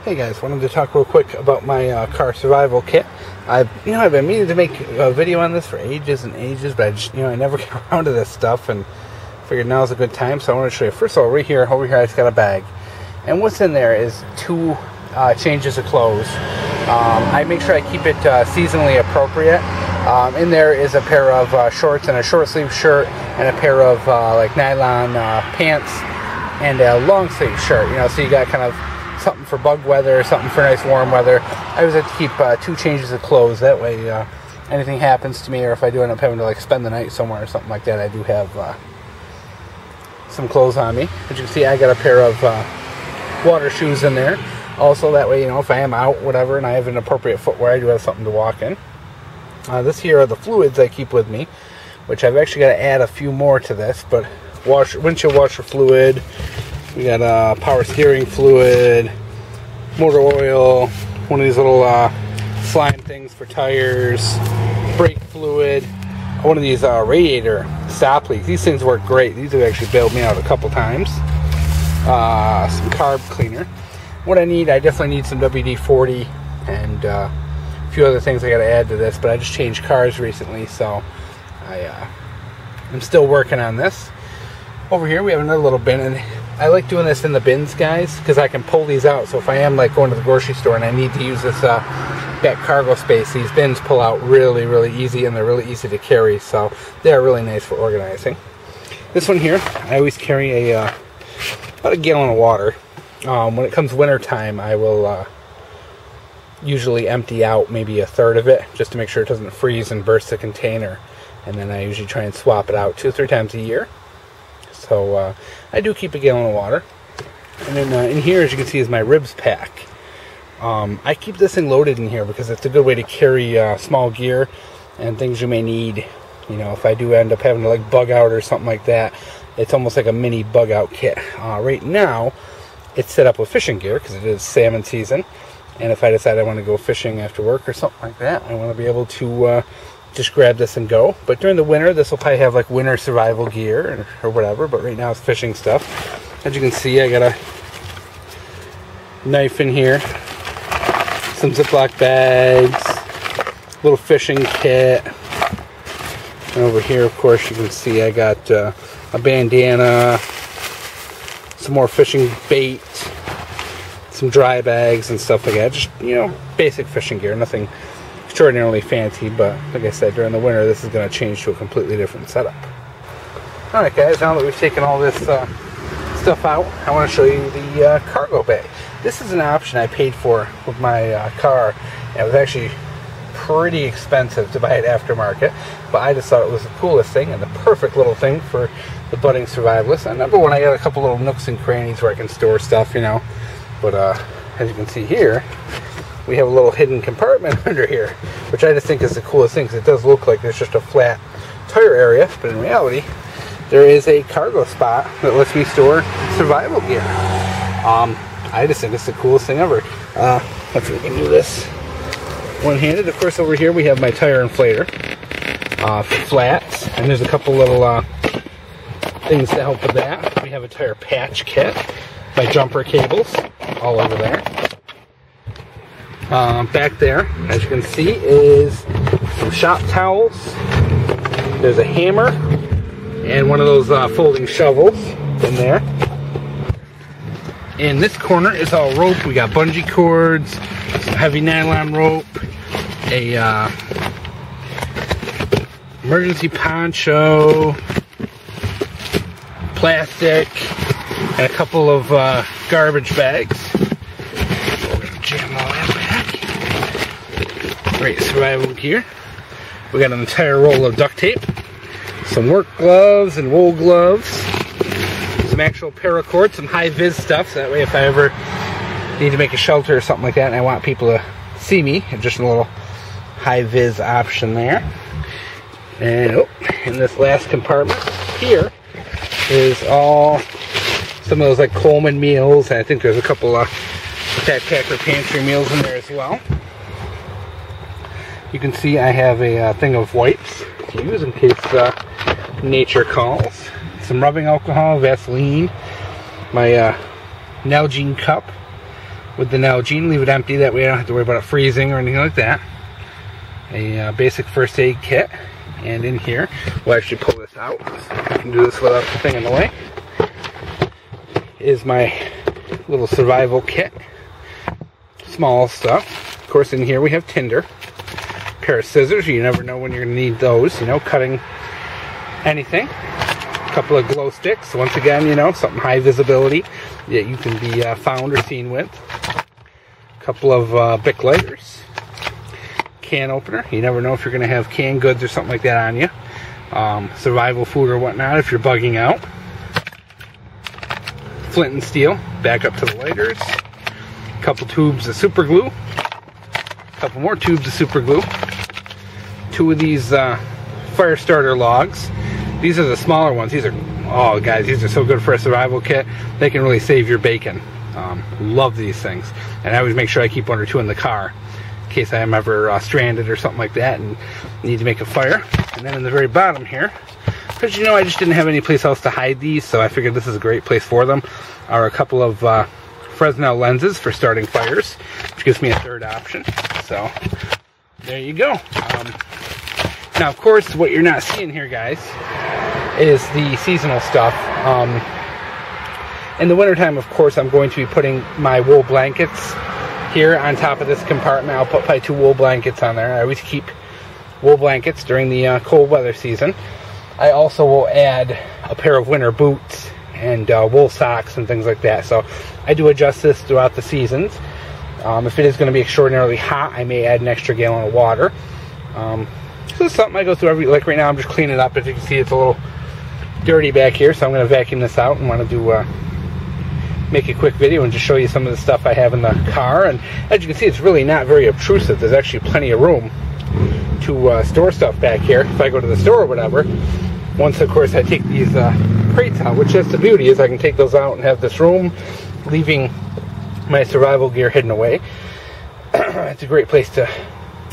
Hey guys, wanted to talk real quick about my car survival kit. I've been meaning to make a video on this for ages and ages, but I just, I never get around to this stuff, and figured now's a good time. So I want to show you. First of all, over here, I just got a bag, and what's in there is two changes of clothes. I make sure I keep it seasonally appropriate. In there is a pair of shorts and a short sleeve shirt, and a pair of like nylon pants and a long sleeve shirt. So you got kind of something for bug weather, something for nice warm weather. I always have to keep two changes of clothes. That way, anything happens to me, or if I do end up having to like spend the night somewhere or something like that, I do have some clothes on me. As you can see, I got a pair of water shoes in there. Also, that way, if I am out, whatever, and I have an appropriate footwear, I do have something to walk in. This here are the fluids I keep with me, which I've actually got to add a few more to this, but windshield washer fluid. We got power steering fluid, motor oil, one of these little slime things for tires, brake fluid, one of these radiator stop leaks. These things work great. These have actually bailed me out a couple times. Some carb cleaner. What I definitely need some WD-40 and a few other things I got to add to this, but I just changed cars recently, so I'm still working on this. Over here we have another little bin, and I like doing this in the bins, guys, because I can pull these out. So if I am like going to the grocery store and I need to use this back cargo space, these bins pull out really, really easy, and they're really easy to carry. So they are really nice for organizing. This one here, I always carry about a gallon of water. When it comes winter time, I will usually empty out maybe a third of it just to make sure it doesn't freeze and burst the container. And then I usually try and swap it out 2 or 3 times a year. So I do keep a gallon of water. And then in here, as you can see, is my ribs pack. I keep this thing loaded in here because it's a good way to carry small gear and things you may need. If I do end up having to like bug out or something like that, it's almost like a mini bug out kit. Right now, it's set up with fishing gear because it is salmon season. And if I decide I want to go fishing after work or something like that, I want to be able to just grab this and go. But during the winter, this will probably have like winter survival gear or whatever, but right now it's fishing stuff. As you can see, I got a knife in here, some Ziploc bags, little fishing kit, and over here, of course, you can see I got a bandana, some more fishing bait, some dry bags and stuff like that. Just, basic fishing gear, nothing extraordinarily fancy, but like I said, during the winter this is going to change to a completely different setup. Alright guys, now that we've taken all this stuff out, I want to show you the cargo bay. This is an option I paid for with my car, and it was actually pretty expensive to buy it aftermarket, but I just thought it was the coolest thing and the perfect little thing for the budding survivalist. And number one, I got a couple little nooks and crannies where I can store stuff, but as you can see here, we have a little hidden compartment under here, which I just think is the coolest thing, because it does look like there's just a flat tire area, but in reality, there is a cargo spot that lets me store survival gear. I just think it's the coolest thing ever. Let's see if we can do this one-handed. Of course, over here we have my tire inflator, flats, and there's a couple little things to help with that. We have a tire patch kit, my jumper cables, all over there. Back there, as you can see, is some shop towels. There's a hammer and one of those folding shovels in there. In this corner is all rope. We got bungee cords, some heavy nylon rope, a emergency poncho, plastic, and a couple of garbage bags. We're gonna jam all that back. Great survival gear. We got an entire roll of duct tape, some work gloves and wool gloves, some actual paracord, some high-vis stuff, so that way if I ever need to make a shelter or something like that and I want people to see me, just a little high-vis option there. And in this last compartment here is all some of those like Coleman meals, and I think there's a couple of backpacker pantry meals in there as well. You can see I have a thing of wipes to use in case nature calls. Some rubbing alcohol, Vaseline, my Nalgene cup, with the Nalgene. Leave it empty, that way I don't have to worry about it freezing or anything like that. A basic first aid kit. And in here, we'll actually pull this out, so I can do this without the thing in the way, is my little survival kit. Small stuff. Of course, in here we have tinder. A pair of scissors, you never know when you're going to need those, you know, cutting anything. A couple of glow sticks, once again, you know, something high visibility that you can be found or seen with. A couple of Bic lighters. Can opener, you never know if you're going to have canned goods or something like that on you. Survival food or whatnot if you're bugging out. Flint and steel, back up to the lighters. A couple tubes of super glue. A couple more tubes of super glue. 2 of these fire starter logs. These are the smaller ones. These are, oh guys, these are so good for a survival kit. They can really save your bacon. Love these things. And I always make sure I keep 1 or 2 in the car, in case I am ever stranded or something like that and need to make a fire. And then in the very bottom here, because, you know, I just didn't have any place else to hide these, so I figured this is a great place for them, are a couple of Fresnel lenses for starting fires, which gives me a 3rd option. So there you go. Now, of course, what you're not seeing here, guys, is the seasonal stuff. In the wintertime, of course, I'm going to be putting my wool blankets here on top of this compartment. I'll put probably 2 wool blankets on there. I always keep wool blankets during the cold weather season. I also will add a pair of winter boots and wool socks and things like that. So I do adjust this throughout the seasons. If it is going to be extraordinarily hot, I may add an extra gallon of water. So it's something I go through every, like right now I'm just cleaning it up. As you can see, it's a little dirty back here, so I'm going to vacuum this out and want to do make a quick video and just show you some of the stuff I have in the car. And as you can see, it's really not very obtrusive. There's actually plenty of room to store stuff back here if I go to the store or whatever. Once, of course, I take these crates out, which is the beauty, is I can take those out and have this room, leaving my survival gear hidden away. It's a great place to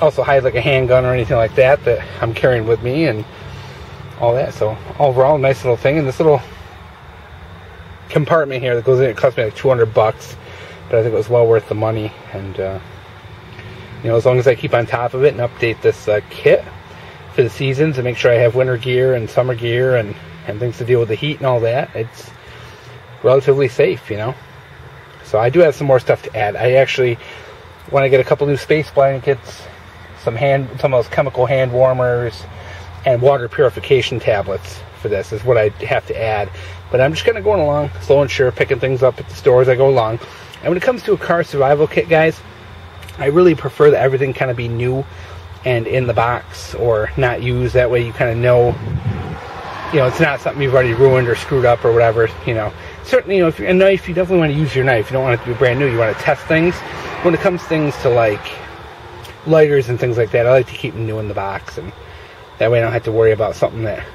also hide like a handgun or anything like that that I'm carrying with me and all that. So overall, a nice little thing. And this little compartment here that goes in, it cost me like $200, but I think it was well worth the money. And you know, as long as I keep on top of it and update this kit for the seasons and make sure I have winter gear and summer gear and things to deal with the heat and all that, it's relatively safe, you know. So I do have some more stuff to add. I actually want to get a couple new space blankets, some of those chemical hand warmers, and water purification tablets for this is what I have to add. But I'm just kind of going along slow and sure, picking things up at the store as I go along. And when it comes to a car survival kit, guys, I really prefer that everything kind of be new and in the box or not used. That way you kind of know, you know, it's not something you've already ruined or screwed up or whatever, you know. Certainly, you know, if you're a knife, you definitely want to use your knife. You don't want it to be brand new. You want to test things. When it comes to things to like lighters and things like that, I like to keep them new in the box, and that way I don't have to worry about something that,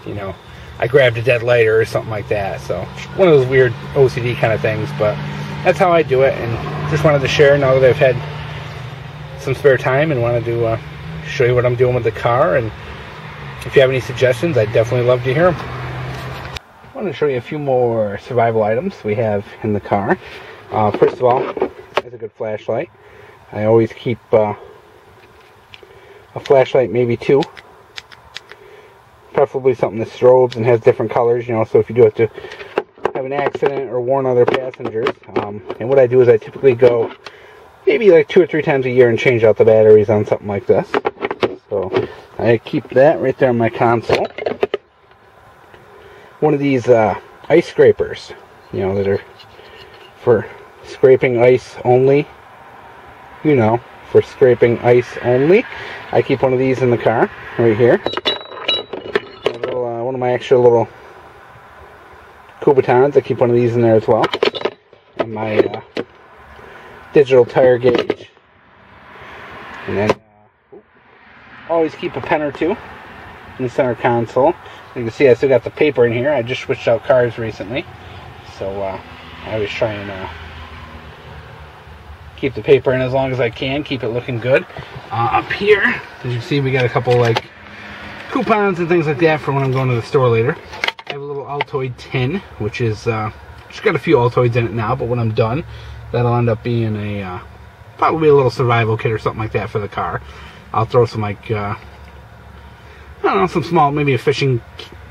you know, I grabbed a dead lighter or something like that. So one of those weird OCD kind of things, but that's how I do it. And just wanted to share now that I've had some spare time and wanted to show you what I'm doing with the car. And if you have any suggestions, I'd definitely love to hear them. I want to show you a few more survival items we have in the car. First of all, it's a good flashlight. I always keep a flashlight, maybe 2. Preferably something that strobes and has different colors, you know, so if you do have to have an accident or warn other passengers. And what I do is I typically go maybe like 2 or 3 times a year and change out the batteries on something like this. So I keep that right there on my console. One of these ice scrapers, you know, that are for scraping ice only. You know, for scraping ice only. I keep one of these in the car, right here. A little, one of my extra little Kubotans, I keep one of these in there as well. And my digital tire gauge. And then, always keep a pen or 2 in the center console. You can see I still got the paper in here. I just switched out cars recently. So, I always try and keep the paper in as long as I can, keep it looking good. Up here, as you can see, we got a couple like coupons and things like that for when I'm going to the store later. I have a little Altoid tin, which is just got a few Altoids in it now, but when I'm done, that'll end up being a probably a little survival kit or something like that for the car. I'll throw some like I don't know, some small, maybe a fishing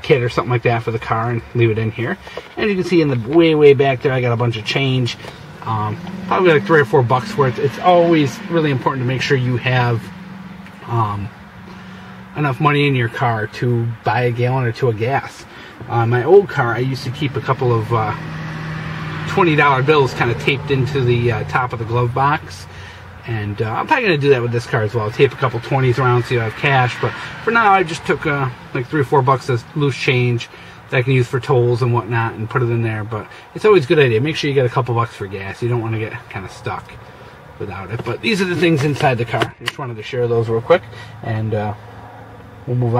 kit or something like that for the car and leave it in here. And you can see in the way back there I got a bunch of change, probably like $3 or $4 worth. It's always really important to make sure you have enough money in your car to buy a gallon or two of gas. My old car, I used to keep a couple of $20 bills kind of taped into the top of the glove box, and I'm probably going to do that with this car as well. I'll tape a couple 20s around so you have cash, but for now I just took like $3 or $4 as loose change that I can use for tolls and whatnot and put it in there. But it's always a good idea. Make sure you get a couple bucks for gas. You don't want to get kind of stuck without it. But these are the things inside the car. I just wanted to share those real quick, and we'll move on.